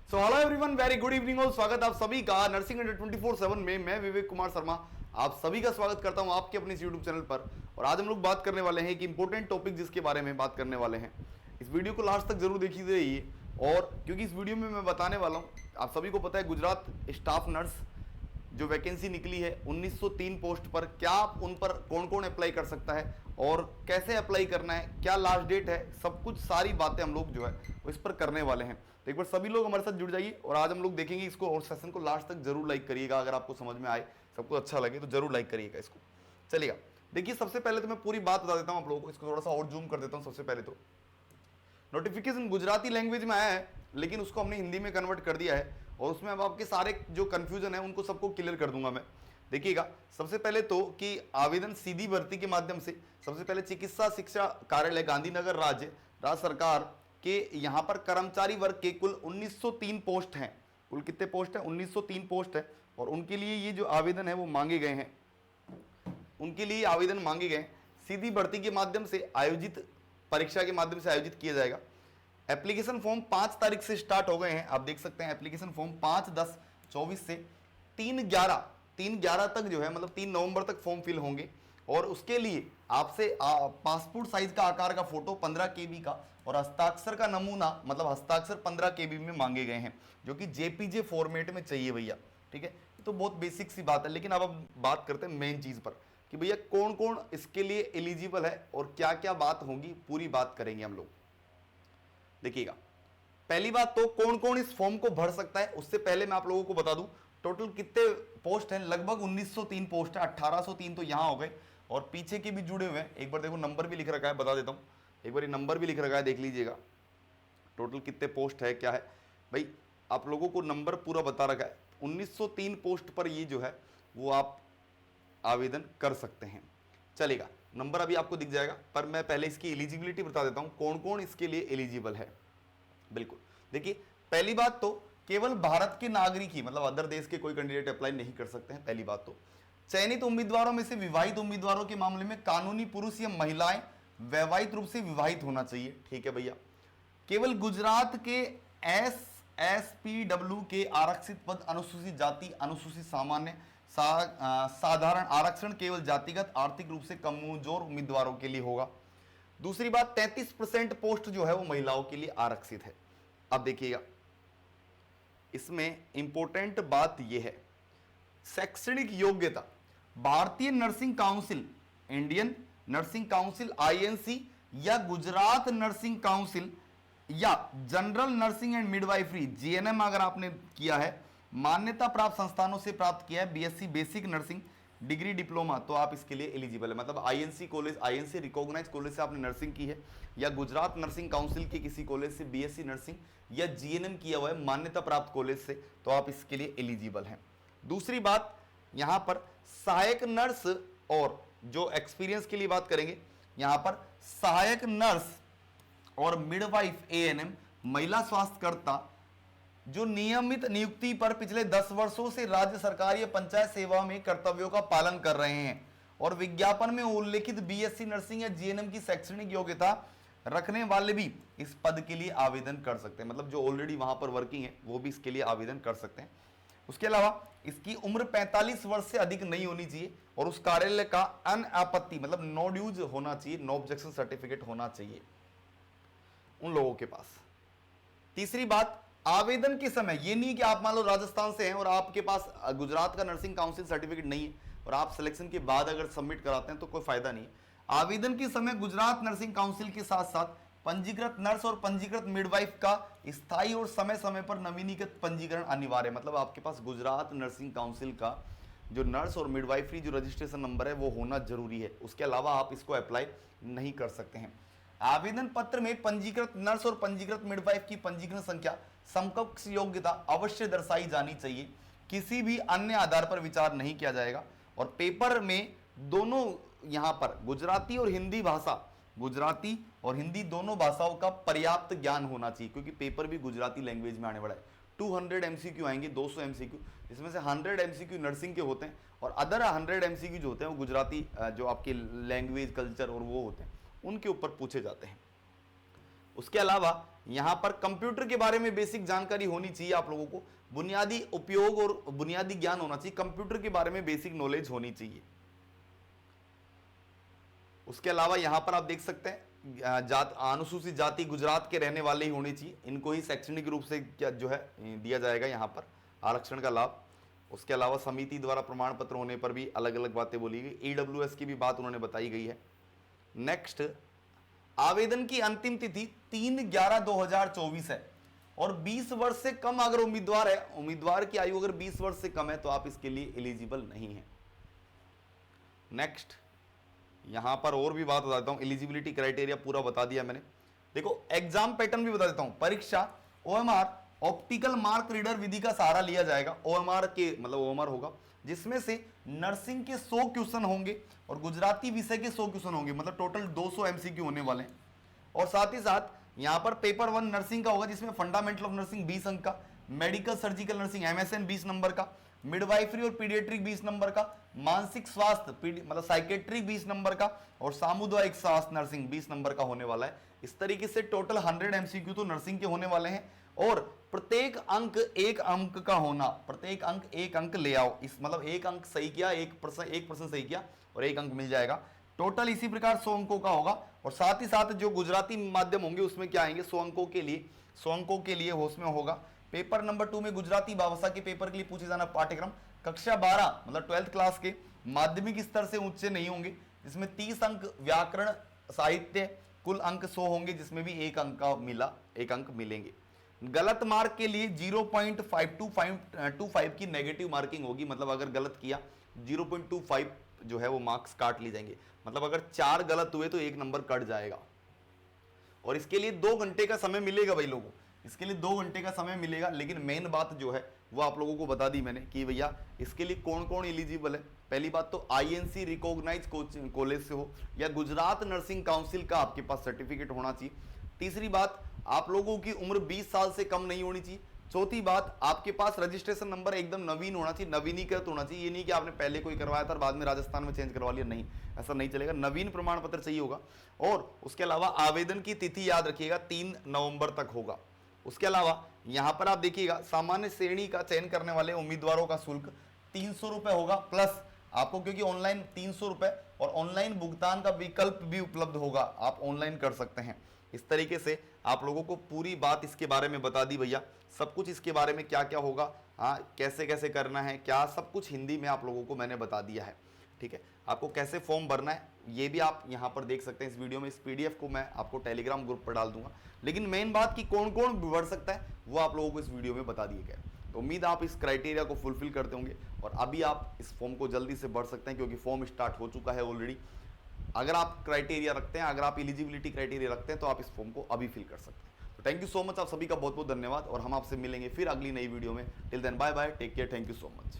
So hello everyone, very good evening और स्वागत आप सभी का नर्सिंग अंडर 24/7 में। मैं विवेक कुमार शर्मा आप सभी का स्वागत करता हूं आपके अपने यूट्यूब चैनल पर। और आज हम लोग बात करने वाले हैं कि इंपॉर्टेंट टॉपिक जिसके बारे में बात करने वाले हैं। इस वीडियो को लास्ट तक जरूर देखिए रहिए। और क्योंकि इस वीडियो में मैं बताने वाला हूँ, आप सभी को पता है गुजरात स्टाफ नर्स जो वैकेंसी निकली है 1903 पोस्ट पर, क्या आप उन पर कौन कौन अप्लाई कर सकता है और कैसे अप्लाई करना है, क्या लास्ट डेट है, सब कुछ सारी बातें हम लोग जो है वो इस पर करने वाले हैं। तो एक बार सभी लोग हमारे साथ जुड़ जाइए और आज हम लोग देखेंगे इसको। और सेशन को लास्ट तक जरूर लाइक करिएगा, अगर आपको समझ में आए, सबको अच्छा लगे तो जरूर लाइक करिएगा इसको। चलिएगा, देखिए सबसे पहले तो मैं पूरी बात बता देता हूँ आप लोगों को। इसको थोड़ा सा और जूम कर देता हूँ। सबसे पहले तो नोटिफिकेशन गुजराती लैंग्वेज में आया है, लेकिन उसको हमने हिंदी में कन्वर्ट कर दिया है और उसमें अब आपके सारे जो कंफ्यूजन है उनको सबको क्लियर कर दूंगा मैं। देखिएगा, सबसे पहले तो कि आवेदन सीधी भर्ती के माध्यम से सबसे पहले चिकित्सा शिक्षा कार्यालय गांधीनगर राज्य सरकार के यहाँ पर कर्मचारी वर्ग के कुल 1903 पोस्ट हैं। कुल कितने पोस्ट हैं? 1903 पोस्ट है। और उनके लिए ये जो आवेदन है वो मांगे गए हैं, उनके लिए आवेदन मांगे गए सीधी भर्ती के माध्यम से आयोजित परीक्षा के माध्यम से आयोजित किया जाएगा। एप्लीकेशन फॉर्म 5 तारीख से स्टार्ट हो गए हैं, आप देख सकते हैं। एप्लीकेशन फॉर्म 5/10/24 से 3/11 तक जो है, मतलब 3 नवंबर तक फॉर्म फिल होंगे। और उसके लिए आपसे पासपोर्ट साइज का आकार का फोटो 15 KB का और हस्ताक्षर का नमूना, मतलब हस्ताक्षर 15 KB में मांगे गए हैं, जो कि JPG फॉर्मेट में चाहिए भैया। ठीक है, तो बहुत बेसिक सी बात है। लेकिन अब बात करते हैं मेन चीज पर कि भैया कौन कौन इसके लिए एलिजिबल है और क्या क्या बात होगी, पूरी बात करेंगे हम लोग। देखिएगा, पहली बात तो कौन कौन इस फॉर्म को भर सकता है, उससे पहले मैं आप लोगों को बता दूं टोटल कितने पोस्ट हैं। लगभग 1903 पोस्ट है। 1803 तो यहां हो गए और पीछे के भी जुड़े हुए हैं। एक बार देखो, नंबर भी लिख रखा है, बता देता हूं एक बार। ये नंबर भी लिख रखा है, देख लीजिएगा टोटल कितने पोस्ट है क्या है। भाई आप लोगों को नंबर पूरा बता रखा है। 1903 पोस्ट पर ये जो है वो आप आवेदन कर सकते हैं। चलेगा, नंबर अभी आपको दिख जाएगा, पर मैं पहले इसकी एलिजिबिलिटी बता देता हूं कौन कौन इसके लिए एलिजिबल है। बिल्कुल, देखिए पहली बात तो केवल भारत के नागरिक ही, मतलब अदर देश के कोई कैंडिडेट अप्लाई नहीं कर सकते हैं। पहली बात तो चयनित उम्मीदवारों में से विवाहित उम्मीदवारों के मामले में कानूनी पुरुष या महिलाएं वैवाहिक रूप से विवाहित होना चाहिए। ठीक है भैया। केवल गुजरात के SSPW के आरक्षित पद अनुसूचित जाति, अनुसूचित सामान्य, साधारण आरक्षण केवल जातिगत आर्थिक रूप से कमजोर उम्मीदवारों के लिए होगा। दूसरी बात, 33% पोस्ट जो है वो महिलाओं के लिए आरक्षित है। अब देखिएगा, इसमें इंपॉर्टेंट बात यह है शैक्षणिक योग्यता। भारतीय nursing council, Indian nursing council INC या गुजरात नर्सिंग काउंसिल या general nursing and midwifery JNM अगर आपने किया है, मान्यता प्राप्त संस्थानों से प्राप्त किया है BSc basic nursing degree diploma, तो आप इसके लिए एलिजिबल है। मतलब INC college, INC recognise college से आपने नर्सिंग की है या गुजरात नर्सिंग काउंसिल के किसी कॉलेज से BSc नर्सिंग या GNM किया हुआ है मान्यता प्राप्त कॉलेज से, तो आप इसके लिए एलिजिबल हैं। दूसरी बात, यहां पर सहायक नर्स, और जो एक्सपीरियंस के लिए बात करेंगे, यहां पर सहायक नर्स और मिडवाइफ ANM महिला स्वास्थ्यकर्ता जो नियमित नियुक्ति पर पिछले 10 वर्षों से राज्य सरकार या पंचायत सेवा में कर्तव्यों का पालन कर रहे हैं और विज्ञापन में उल्लेखित BSc नर्सिंग या GNM की शैक्षणिक योग्यता रखने वाले भी इस पद के लिए आवेदन कर सकते हैं। मतलब जो ऑलरेडी वहां पर वर्किंग है वो भी इसके लिए आवेदन कर सकते हैं। उसके अलावा इसकी उम्र 45 वर्ष से अधिक नहीं होनी चाहिए और उस कार्यालय का अनापत्ति, मतलब नो ड्यूज होना चाहिए, नो ऑब्जेक्शन सर्टिफिकेट होना चाहिए उन लोगों के पास। तीसरी बात, आवेदन के समय ये नहीं कि आप मान लो राजस्थान से हैं और आपके पास गुजरात का नर्सिंग काउंसिल सर्टिफिकेट नहीं है और आप सिलेक्शन के बाद अगर सबमिट कराते हैं तो कोई फायदा नहीं है। आवेदन के समय गुजरात नर्सिंग काउंसिल के साथ साथ पंजीकृत नर्स और पंजीकृत मिडवाइफ का स्थायी और समय समय पर नवीनीकृत पंजीकरण अनिवार्य है। मतलब आपके पास गुजरात नर्सिंग काउंसिल का जो नर्स और मिडवाइफरी जो रजिस्ट्रेशन नंबर है वो होना जरूरी है, उसके अलावा आप इसको अप्लाई नहीं कर सकते हैं। आवेदन पत्र में पंजीकृत नर्स और पंजीकृत मिडवाइफ की पंजीकरण संख्या, समकक्ष योग्यता अवश्य दर्शाई जानी चाहिए, किसी भी अन्य आधार पर विचार नहीं किया जाएगा। और पेपर में दोनों, यहां पर गुजराती और हिंदी भाषा, गुजराती और हिंदी दोनों भाषाओं का पर्याप्त ज्ञान होना चाहिए, क्योंकि पेपर भी गुजराती लैंग्वेज में आने वाला है। 200 MCQ आएंगे, 200 MCQ, जिसमें से 100 MCQ नर्सिंग के होते हैं और अदर 100 MCQ जो होते हैं वो गुजराती जो आपकी लैंग्वेज, कल्चर और वो होते हैं, उनके ऊपर पूछे जाते हैं। उसके अलावा यहां पर कंप्यूटर के बारे में बेसिक जानकारी होनी चाहिए आप लोगों को, बुनियादी उपयोग और बुनियादी ज्ञान होना चाहिए, कंप्यूटर के बारे में बेसिक नॉलेज होनी चाहिए। उसके अलावा यहां पर आप देख सकते हैं अनुसूचित जाति गुजरात के रहने वाले ही होने चाहिए, इनको ही शैक्षणिक रूप से क्या जो है दिया जाएगा यहां पर आरक्षण का लाभ। उसके अलावा समिति द्वारा प्रमाण पत्र होने पर भी अलग अलग बातें बोली गई, ईडब्ल्यूएस की भी बात उन्होंने बताई गई है। नेक्स्ट, आवेदन की अंतिम तिथि 3/11/2024 है और 20 वर्ष से कम अगर उम्मीदवार है, उम्मीदवार की आयु अगर 20 वर्ष से कम है तो आप इसके लिए एलिजिबल नहीं है। नेक्स्ट, यहां पर और भी बात बता देता हूं, एलिजिबिलिटी क्राइटेरिया पूरा बता दिया मैंने। देखो एग्जाम पैटर्न भी बता देता हूं, परीक्षा ओएमआर ऑप्टिकल मार्क रीडर विधि का सहारा लिया जाएगा, ओएमआर के मतलब ओएमआर होगा, जिसमें से नर्सिंग के 100 क्वेश्चन होंगे और गुजराती विषय के 100 क्वेश्चन होंगे, मतलब टोटल 200 एमसीक्यू होने वाले हैं। और साथ ही साथ यहां पर पेपर 1 नर्सिंग का होगा, जिसमें फंडामेंटल ऑफ नर्सिंग 20 अंक का, medical surgical nursing MSN 20 number का, मिडवाइफरी और पीडियाट्रिक 20 नंबर का, मानसिक स्वास्थ्य मतलब साइकेट्रिक 20 नंबर का और सामुदायिक स्वास्थ्य नर्सिंग 20 नंबर का होने वाला है। इस तरीके से टोटल 100 एमसीक्यू तो नर्सिंग के होने वाले हैं और प्रत्येक अंक 1 अंक का होना, प्रत्येक अंक 1 अंक ले आओ, इस मतलब 1 अंक सही किया, 1% सही किया और 1 अंक मिल जाएगा। टोटल इसी प्रकार 100 अंकों का होगा और साथ ही साथ जो गुजराती माध्यम होंगे उसमें क्या आएंगे 100 अंकों के लिए, 100 अंकों के लिए उसमें होगा। पेपर नंबर 2 में गुजराती भाषा के पेपर के लिए पूछे जाना पाठ्यक्रम कक्षा 12 मतलब 12th क्लास के माध्यमिक स्तर से ऊंचे नहीं होंगे, जिसमें 30 अंक व्याकरण साहित्य, कुल अंक 100 होंगे, जिसमें भी 1 अंक का एक अंक मिलेंगे। गलत मार्क के लिए 0.525 की नेगेटिव मार्किंग होगी, मतलब अगर गलत किया 0.25 जो है वो मार्क्स काट ली जाएंगे, मतलब अगर 4 गलत हुए तो 1 नंबर कट जाएगा। और इसके लिए 2 घंटे का समय मिलेगा भाई लोगों, इसके लिए 2 घंटे का समय मिलेगा। लेकिन मेन बात जो है वो आप लोगों को बता दी मैंने कि भैया इसके लिए कौन कौन एलिजिबल है। पहली बात तो आईएनसी रिकॉग्नाइज कॉलेज से हो या गुजरात नर्सिंग काउंसिल का आपके पास सर्टिफिकेट होना चाहिए। तीसरी बात, आप लोगों की उम्र 20 साल से कम नहीं होनी चाहिए। चौथी बात, आपके पास रजिस्ट्रेशन नंबर एकदम नवीन होना चाहिए, नवीनीकृत होना चाहिए। ये नहीं कि आपने पहले कोई करवाया था और बाद में राजस्थान में चेंज करवा लिया, नहीं, ऐसा नहीं चलेगा, नवीन प्रमाण पत्र चाहिए होगा। और उसके अलावा आवेदन की तिथि याद रखिएगा 3 नवंबर तक होगा। उसके अलावा यहां पर आप देखिएगा सामान्य श्रेणी का चयन करने वाले उम्मीदवारों का शुल्क 300 रुपए होगा, प्लस आपको क्योंकि ऑनलाइन 300 रुपए और ऑनलाइन भुगतान का विकल्प भी उपलब्ध होगा, आप ऑनलाइन कर सकते हैं। इस तरीके से आप लोगों को पूरी बात इसके बारे में बता दी भैया, सब कुछ इसके बारे में क्या क्या होगा, हाँ कैसे कैसे करना है, क्या सब कुछ हिंदी में आप लोगों को मैंने बता दिया है। ठीक है, आपको कैसे फॉर्म भरना है ये भी आप यहाँ पर देख सकते हैं इस वीडियो में। इस पीडीएफ को मैं आपको टेलीग्राम ग्रुप पर डाल दूंगा, लेकिन मेन बात कि कौन कौन भर सकता है वो आप लोगों को इस वीडियो में बता दिए गए। तो उम्मीद आप इस क्राइटेरिया को फुलफिल करते होंगे और अभी आप इस फॉर्म को जल्दी से भर सकते हैं, क्योंकि फॉर्म स्टार्ट हो चुका है ऑलरेडी। अगर आप क्राइटेरिया रखते हैं, अगर आप एलिजिबिलिटी क्राइटेरिया रखते हैं तो आप इस फॉर्म को अभी फिल कर सकते हैं। तो थैंक यू सो मच, आप सभी का बहुत बहुत धन्यवाद और हम आपसे मिलेंगे फिर अगली नई वीडियो में। Till then bye bye, take care, thank you so much.